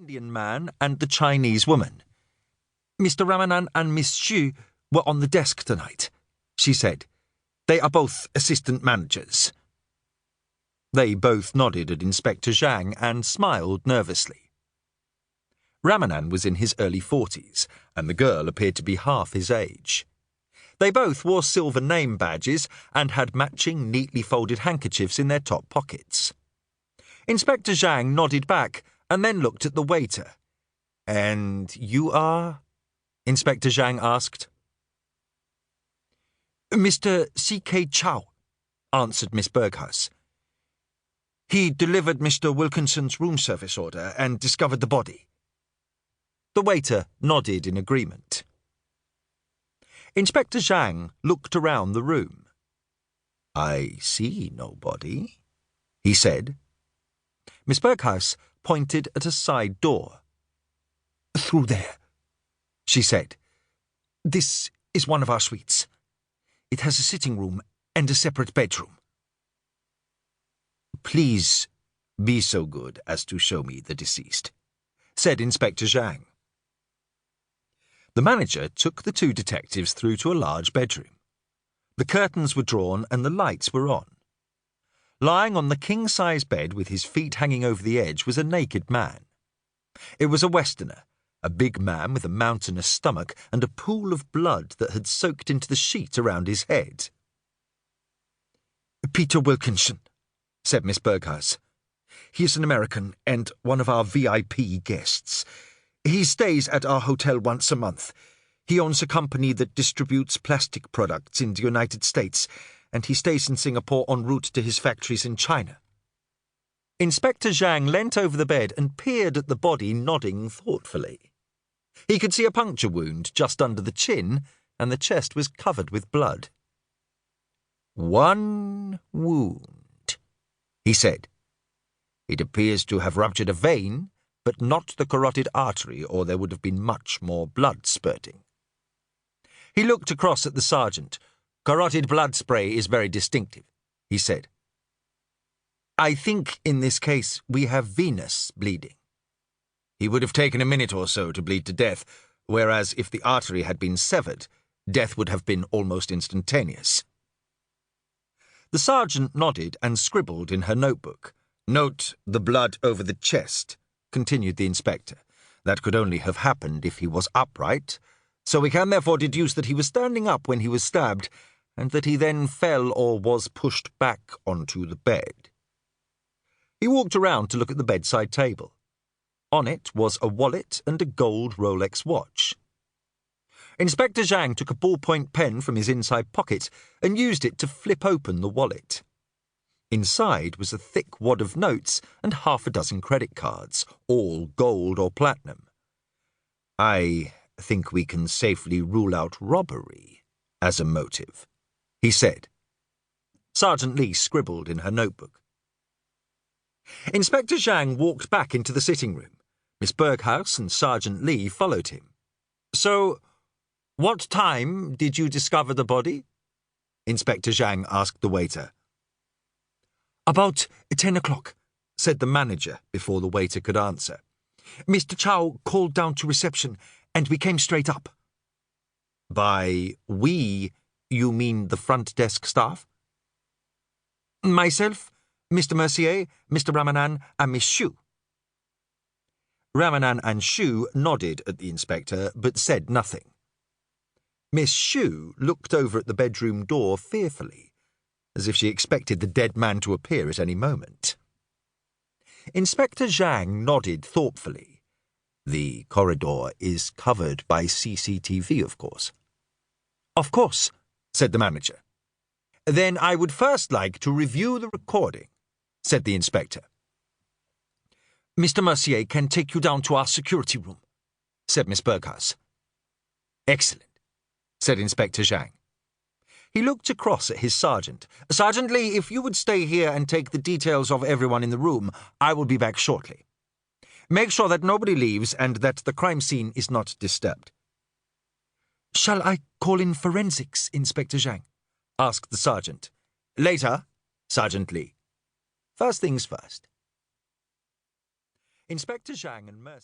Indian man and the Chinese woman. Mr. Ramanan and Miss Xu were on the desk tonight, she said. They are both assistant managers. They both nodded at Inspector Zhang and smiled nervously. Ramanan was in his early 40s, and the girl appeared to be half his age. They both wore silver name badges and had matching neatly folded handkerchiefs in their top pockets. Inspector Zhang nodded back and then looked at the waiter. "And you are?" Inspector Zhang asked. "Mr. C.K. Chow," answered Miss Berghaus. "He delivered Mr. Wilkinson's room service order and discovered the body." The waiter nodded in agreement. Inspector Zhang looked around the room. "I see nobody," he said. Miss Berghaus pointed at a side door. "Through there," she said. "This is one of our suites. It has a sitting room and a separate bedroom." "Please be so good as to show me the deceased," said Inspector Zhang. The manager took the two detectives through to a large bedroom. The curtains were drawn and the lights were on. Lying on the king-size bed with his feet hanging over the edge was a naked man. It was a Westerner, a big man with a mountainous stomach and a pool of blood that had soaked into the sheet around his head. "Peter Wilkinson," said Miss Berghaus. "He is an American and one of our VIP guests. He stays at our hotel once a month. He owns a company that distributes plastic products in the United States, and he stays in Singapore en route to his factories in China." Inspector Zhang leant over the bed and peered at the body, nodding thoughtfully. He could see a puncture wound just under the chin, and the chest was covered with blood. "One wound," he said. "It appears to have ruptured a vein, but not the carotid artery, or there would have been much more blood spurting." He looked across at the sergeant. "Carotid blood spray is very distinctive," he said. "I think in this case we have venous bleeding. He would have taken a minute or so to bleed to death, whereas if the artery had been severed, death would have been almost instantaneous." The sergeant nodded and scribbled in her notebook. "Note the blood over the chest," continued the inspector. "That could only have happened if he was upright, so we can therefore deduce that he was standing up when he was stabbed, and that he then fell or was pushed back onto the bed." He walked around to look at the bedside table. On it was a wallet and a gold Rolex watch. Inspector Zhang took a ballpoint pen from his inside pocket and used it to flip open the wallet. Inside was a thick wad of notes and half a dozen credit cards, all gold or platinum. "I think we can safely rule out robbery as a motive," he said. Sergeant Lee scribbled in her notebook. Inspector Zhang walked back into the sitting room. Miss Berghaus and Sergeant Lee followed him. "So, what time did you discover the body?" Inspector Zhang asked the waiter. "About 10 o'clock, said the manager before the waiter could answer. "Mr. Chow called down to reception, and we came straight up." "By we, you mean the front desk staff?" "Myself, Mr. Mercier, Mr. Ramanan, and Miss Xu." Ramanan and Xu nodded at the inspector, but said nothing. Miss Xu looked over at the bedroom door fearfully, as if she expected the dead man to appear at any moment. Inspector Zhang nodded thoughtfully. "The corridor is covered by CCTV, of course." "Of course," said the manager. "Then I would first like to review the recording," said the inspector. "Mr. Mercier can take you down to our security room," said Miss Berghaus. "Excellent," said Inspector Zhang. He looked across at his sergeant. "Sergeant Lee, if you would stay here and take the details of everyone in the room, I will be back shortly. Make sure that nobody leaves and that the crime scene is not disturbed." "Shall I call in forensics, Inspector Zhang?" asked the sergeant. "Later, Sergeant Lee. First things first." Inspector Zhang and Mercier